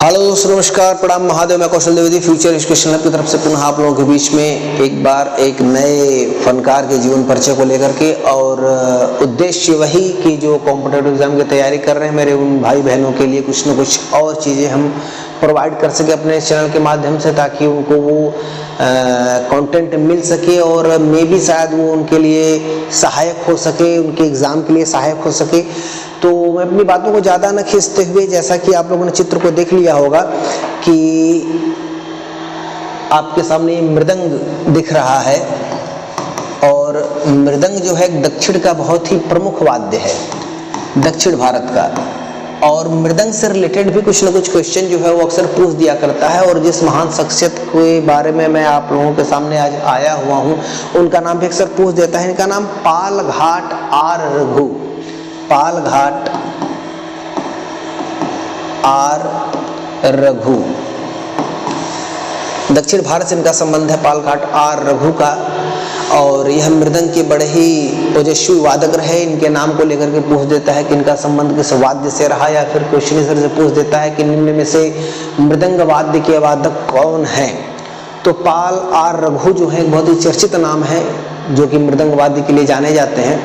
Hello दोस्तों, नमस्कार, प्रणाम, महादेव। मैं कौशल द्विवेदी फ्यूचर एजुकेशन लैब की तरफ से पुनः आप लोगों के बीच में एक बार एक नए फनकार के जीवन परिचय को लेकर के, और उद्देश्य वही कि जो कॉम्पिटिटिव एग्जाम की तैयारी कर रहे हैं मेरे उन भाई बहनों के लिए कुछ न कुछ और चीज़ें हम प्रोवाइड कर सके अपने चैनल के माध्यम से, ताकि उनको वो कंटेंट मिल सके और मे भी शायद वो उनके लिए सहायक हो सके, उनके एग्ज़ाम के लिए सहायक हो सके। तो मैं अपनी बातों को ज़्यादा न खींचते हुए, जैसा कि आप लोगों ने चित्र को देख लिया होगा कि आपके सामने मृदंग दिख रहा है, और मृदंग जो है दक्षिण का बहुत ही प्रमुख वाद्य है, दक्षिण भारत का। और मृदंग से रिलेटेड भी कुछ न कुछ क्वेश्चन जो है वो अक्सर पूछ दिया करता है, और जिस महान शख्सियत के बारे में मैं आप लोगों के सामने आज आया हुआ हूँ उनका नाम भी अक्सर पूछ देता है। इनका नाम पालघाट आर रघु, पालघाट आर रघु। दक्षिण भारत से इनका संबंध है, पालघाट आर रघु का। और यह मृदंग के बड़े ही ओजस्वी वादक रहे। इनके नाम को लेकर के पूछ देता है कि इनका संबंध किस वाद्य से रहा, या फिर क्वेश्चन इस तरह से पूछ देता है कि निम्न में से मृदंग वाद्य के वादक कौन है। तो पाल आर रघु जो है बहुत ही चर्चित नाम है, जो कि मृदंग वाद्य के लिए जाने जाते हैं।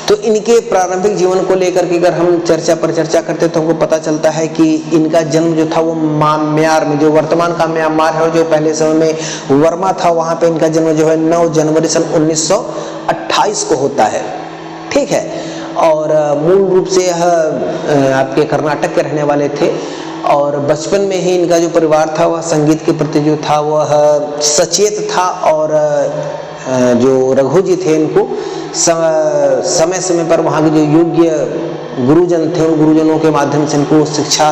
तो इनके प्रारंभिक जीवन को लेकर के अगर हम चर्चा करते तो हमको पता चलता है कि इनका जन्म जो था वो म्यांमार में, जो वर्तमान का म्यांमार है और जो पहले समय में वर्मा था, वहाँ पे इनका जन्म जो है 9 जनवरी सन 1928 को होता है। ठीक है। और मूल रूप से यह आपके कर्नाटक के रहने वाले थे, और बचपन में ही इनका जो परिवार था वह संगीत के प्रति जो था वह सचेत था। और जो रघु जी थे इनको समय समय पर वहाँ के जो योग्य गुरुजन थे, उन गुरुजनों के माध्यम से इनको शिक्षा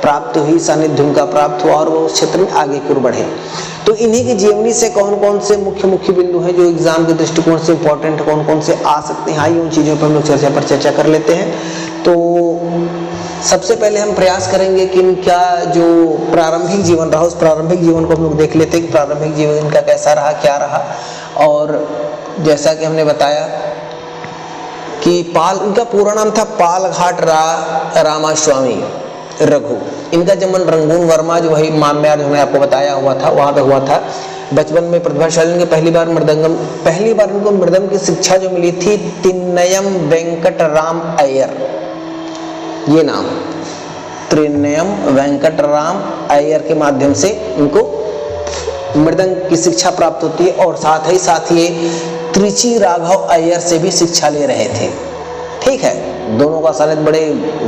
प्राप्त हुई, सानिध्य उनका प्राप्त हुआ, और वो उस क्षेत्र में आगे की ओर बढ़े। तो इन्हीं की जीवनी से कौन कौन से मुख्य बिंदु हैं जो एग्जाम के दृष्टिकोण से इंपॉर्टेंट है, कौन कौन से आ सकते हैं, आइए उन चीज़ों पर हम लोग चर्चा कर लेते हैं। तो सबसे पहले हम प्रयास करेंगे कि इनका जो प्रारंभिक जीवन रहा, उस प्रारंभिक जीवन को हम लोग देख लेते हैं कि प्रारंभिक जीवन इनका कैसा रहा, क्या रहा। और जैसा कि हमने बताया कि इनका पूरा नाम था पालघाट रामास्वामी रघु। इनका जन्म रंगून वर्मा, जो वही म्यांमार जो मैंने आपको बताया हुआ था, वहाँ पे हुआ था। बचपन में प्रतिभाशाली इनके पहली बार इनको मृदंग की शिक्षा जो मिली थी तिन्नयम वेंकटराम अय्यर, ये नाम त्रिनयम वेंकटराम अय्यर के माध्यम से इनको मृदंग की शिक्षा प्राप्त होती है। और साथ ही त्रिची राघव अय्यर से भी शिक्षा ले रहे थे। ठीक है, दोनों का सानिध्य बड़े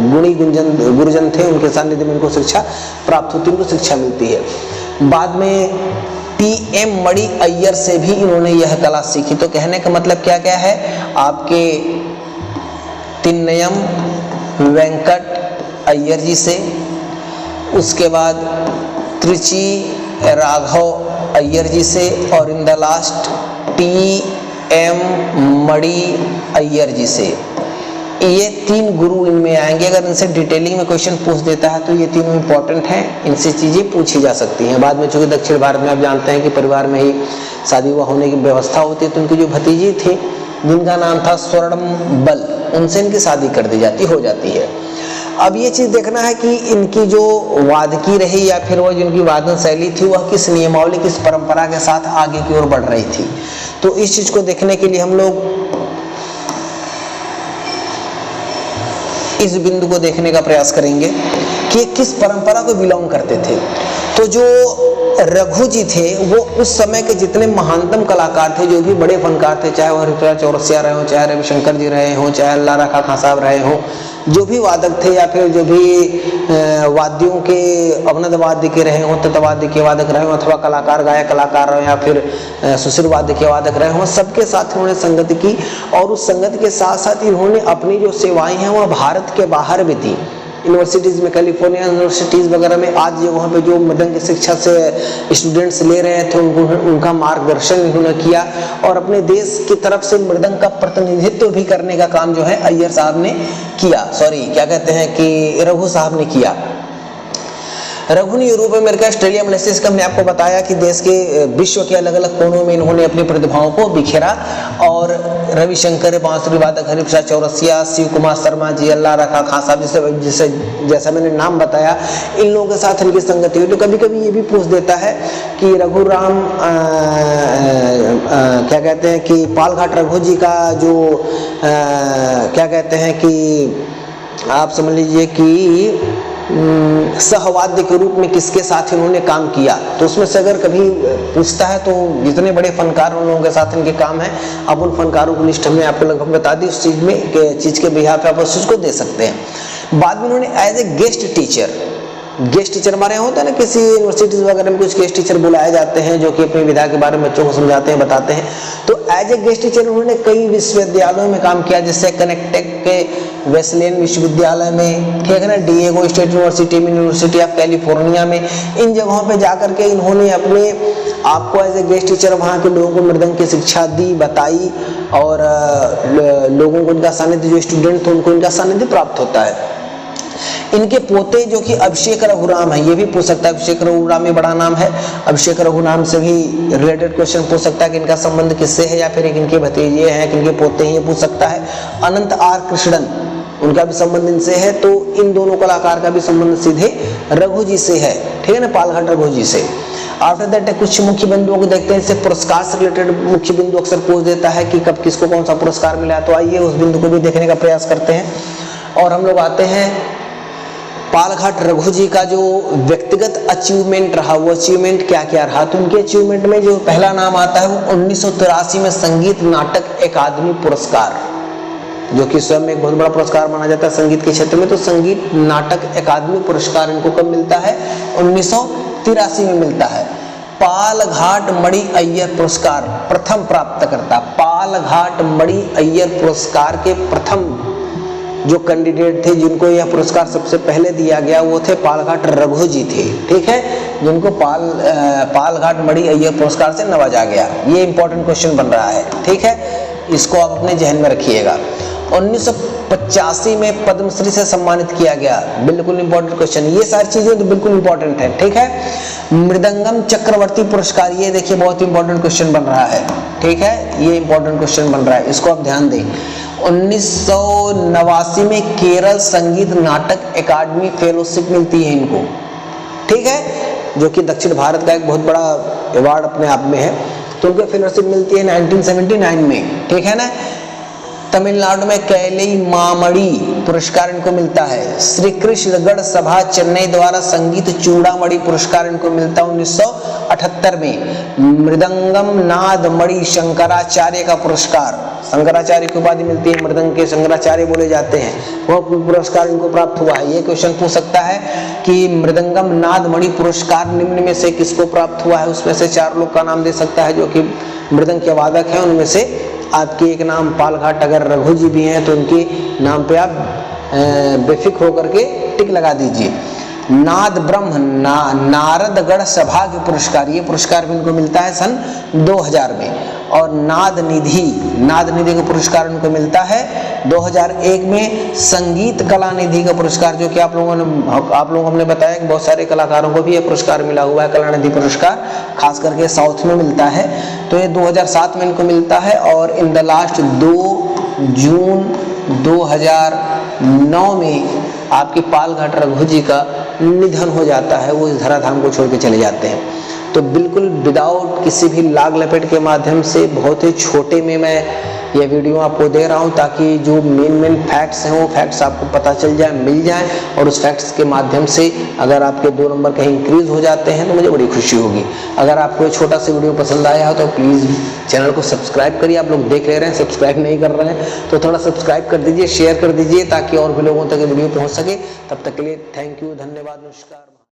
गुणी गुरुजन थे, उनके सानिध्य में इनको शिक्षा प्राप्त होती, उनको शिक्षा मिलती है। बाद में टी.एम. मणि अय्यर से भी इन्होंने यह कला सीखी। तो कहने का मतलब क्या है, आपके तिन्नयम वेंकट अय्यर जी से, उसके बाद त्रिची राघव अय्यर जी से, और इन द लास्ट टी.एम. मणि अय्यर जी से। ये 3 गुरु इनमें आएंगे। अगर इनसे डिटेलिंग में क्वेश्चन पूछ देता है तो ये तीनों इंपॉर्टेंट हैं, इनसे चीज़ें पूछी जा सकती हैं। बाद में चूंकि दक्षिण भारत में आप जानते हैं कि परिवार में ही शादी विवाह होने की व्यवस्था होती है, तो उनकी जो भतीजी थी जिनका नाम था स्वर्णबल, उनसे इनकी शादी कर दी हो जाती है। अब ये चीज़ देखना है कि इनकी जो वादकी रही, या फिर वह जिनकी वादन शैली थी, वह किस नियमावली, किस परंपरा के साथ आगे की ओर बढ़ रही थी। तो इस चीज़ को देखने के लिए हम लोग इस बिंदु को देखने का प्रयास करेंगे कि किस परंपरा को बिलोंग करते थे। तो जो रघु जी थे वो उस समय के जितने महानतम कलाकार थे, जो भी बड़े फनकार थे, चाहे वह ऋतुराज चौरसिया रहे हों, चाहे रविशंकर जी रहे हों, चाहे अल्लाह रखा खां साहब रहे हों, जो भी वादक थे, या फिर जो भी वाद्यों के अवनद वाद्य के रहे हों, तत्वाद्य के वादक रहे हों, अथवा कलाकार गायक कलाकार रहे, या फिर सुशील वाद्य के वादक रहे हों, सबके साथ इन्होंने संगति की। और उस संगति के साथ साथ इन्होंने अपनी जो सेवाएं हैं वह भारत के बाहर भी दी। यूनिवर्सिटीज़ में, कैलिफोर्निया यूनिवर्सिटीज़ वगैरह में आज जो वहाँ पे जो मृदंग की शिक्षा से स्टूडेंट्स ले रहे थे, उनका मार्गदर्शन इन्होंने किया, और अपने देश की तरफ से मृदंग का प्रतिनिधित्व भी करने का काम जो है अय्यर साहब ने किया, रघु साहब ने किया। Raghu Europe, America, Australia, Malaysia का हमने आपको बताया कि देश के विश्व के अलग अलग कोनों में इन्होंने अपनी प्रतिभाओं को बिखेरा। और रविशंकर बांसुरी वादक, हरिप्रसाद चौरसिया, शिव कुमार शर्मा जी, अल्लाह रखा खान साहब, जिसे जैसा मैंने नाम बताया, इन लोगों के साथ इनकी संगति हुई। तो कभी कभी ये भी पूछ देता है कि रघुराम क्या कहते हैं कि पालघाट रघु जी का जो क्या कहते हैं कि आप समझ लीजिए कि सहवाद्य के रूप में किसके साथ इन्होंने काम किया। तो उसमें से अगर कभी पूछता है तो जितने बड़े फनकार उन लोगों के साथ इनके काम है, अब उन फनकारों की लिस्ट हमने आपको लगभग बता दी। उस चीज़ के बिहाफ पे आप उस चीज़ को दे सकते हैं। बाद में इन्होंने एज ए गेस्ट टीचर हमारे यहाँ होता है ना, किसी यूनिवर्सिटीज वगैरह में कुछ गेस्ट टीचर बुलाए जाते हैं जो कि अपनी विधा के बारे में बच्चों को समझाते हैं, बताते हैं। तो एज ए गेस्ट टीचर उन्होंने कई विश्वविद्यालयों में काम किया, जैसे कनेक्टिकट के वेस्लेयन विश्वविद्यालय में, ठीक है ना, डिएगो स्टेट यूनिवर्सिटी में, यूनिवर्सिटी ऑफ कैलिफोर्निया में, इन जगहों पे जाकर के इन्होंने अपने आपको एज ए गेस्ट टीचर वहाँ के लोगों को मृदंग की शिक्षा दी, बताई, और लोगों को इनका सानिध्य, जो स्टूडेंट थे उनको इनका सानिध्य प्राप्त होता है। इनके पोते जो कि अभिषेक रघुराम है, ये भी पूछ सकता है, अभिषेक रघुराम में बड़ा नाम है, अभिषेक रघुराम से भी रिलेटेड क्वेश्चन पूछ सकता है कि इनका संबंध किससे है, या फिर इनके भतीजे हैं, किनके पोते हैं, ये पूछ सकता है। अनंत आर कृष्णन, उनका भी संबंध इनसे है। तो इन दोनों कलाकार का भी संबंध सीधे रघु जी से है, ठीक है ना, पालघाट रघु जी से। आफ्टर दैट कुछ मुख्य बिंदुओं को देखते हैं। इससे पुरस्कार से रिलेटेड मुख्य बिंदु अक्सर पूछ देता है कि कब किसको कौन सा पुरस्कार मिला। तो आइए उस बिंदु को भी देखने का प्रयास करते हैं। और हम लोग आते हैं पालघाट रघु जी का जो व्यक्तिगत अचीवमेंट रहा, वो अचीवमेंट क्या क्या रहा। तो उनके अचीवमेंट में जो पहला नाम आता है वो 1983 में संगीत नाटक अकादमी पुरस्कार, जो कि स्वयं में एक बहुत बड़ा पुरस्कार माना जाता है संगीत के क्षेत्र में। तो संगीत नाटक अकादमी पुरस्कार इनको कब मिलता है? 1983 में मिलता है। पालघाट मणि अय्यर पुरस्कार प्रथम प्राप्तकर्ता, पालघाट मणि अय्यर पुरस्कार के प्रथम जो कैंडिडेट थे जिनको यह पुरस्कार सबसे पहले दिया गया, वो थे पालघाट रघु जी थे, ठीक है, जिनको पालघाट मणि अय्यर पुरस्कार से नवाजा गया। ये इंपॉर्टेंट क्वेश्चन बन रहा है, ठीक है, इसको आप अपने जहन में रखिएगा। 1985 में पद्मश्री से सम्मानित किया गया, बिल्कुल इंपॉर्टेंट क्वेश्चन। ये सारी चीजें तो बिल्कुल इंपॉर्टेंट है, ठीक है। मृदंगम चक्रवर्ती पुरस्कार, ये देखिए बहुत इंपॉर्टेंट क्वेश्चन बन रहा है, ठीक है, ये इंपॉर्टेंट क्वेश्चन बन रहा है, इसको आप ध्यान दें। 1989 में केरल संगीत नाटक अकादमी फेलोशिप मिलती है इनको, ठीक है, जो कि दक्षिण भारत का एक बहुत बड़ा अवार्ड अपने आप में है। तो उनको फेलोशिप मिलती है 1979 में, ठीक है ना। तमिलनाडु में कैलई मामड़ी पुरस्कार इनको मिलता है। श्री कृष्णगढ़ सभा चेन्नई द्वारा संगीत चूड़ामणि पुरस्कार इनको मिलता है 1978 में। मृदंगम नाद मणि शंकराचार्य का पुरस्कार, शंकराचार्य की उपाधि मिलती है, मृदंग के शंकराचार्य बोले जाते हैं, वो पुरस्कार इनको प्राप्त हुआ है। ये क्वेश्चन पूछ सकता है कि मृदंगम नाद मणि पुरस्कार निम्न में से किसको प्राप्त हुआ है। उसमें से 4 लोग का नाम दे सकता है जो कि मृदंग के वादक हैं। उनमें से आपके एक नाम पालघाट अगर रघु जी भी हैं तो उनके नाम पे आप बेफिक्र होकर के टिक लगा दीजिए। नाद ब्रह्म नारदगढ़ सभा के पुरस्कार, ये पुरस्कार भी इनको मिलता है सन 2000 में। और नाद निधि का पुरस्कार उनको मिलता है 2001 में। संगीत कला निधि का पुरस्कार, जो कि आप लोगों हमने बताया कि बहुत सारे कलाकारों को भी यह पुरस्कार मिला हुआ है, कला निधि पुरस्कार खास करके साउथ में मिलता है। तो ये 2007 में इनको मिलता है। और इन द लास्ट 2 जून 2009 में आपके पालघाट रघु जी का निधन हो जाता है, वो इस धराधाम को छोड़ के चले जाते हैं। तो बिल्कुल विदाउट किसी भी लाग लपेट के माध्यम से बहुत ही छोटे में मैं यह वीडियो आपको दे रहा हूं, ताकि जो मेन फैक्ट्स हैं वो फैक्ट्स आपको पता चल जाए, मिल जाए, और उस फैक्ट्स के माध्यम से अगर आपके 2 नंबर कहीं इंक्रीज हो जाते हैं तो मुझे बड़ी खुशी होगी। अगर आपको ये छोटा सा वीडियो पसंद आया हो तो प्लीज़ चैनल को सब्सक्राइब करिए। आप लोग देख ले रहे हैं, सब्सक्राइब नहीं कर रहे हैं तो थोड़ा सब्सक्राइब कर दीजिए, शेयर कर दीजिए, ताकि और भी लोगों तक वीडियो पहुँच सके। तब तक के लिए थैंक यू, धन्यवाद, नमस्कार।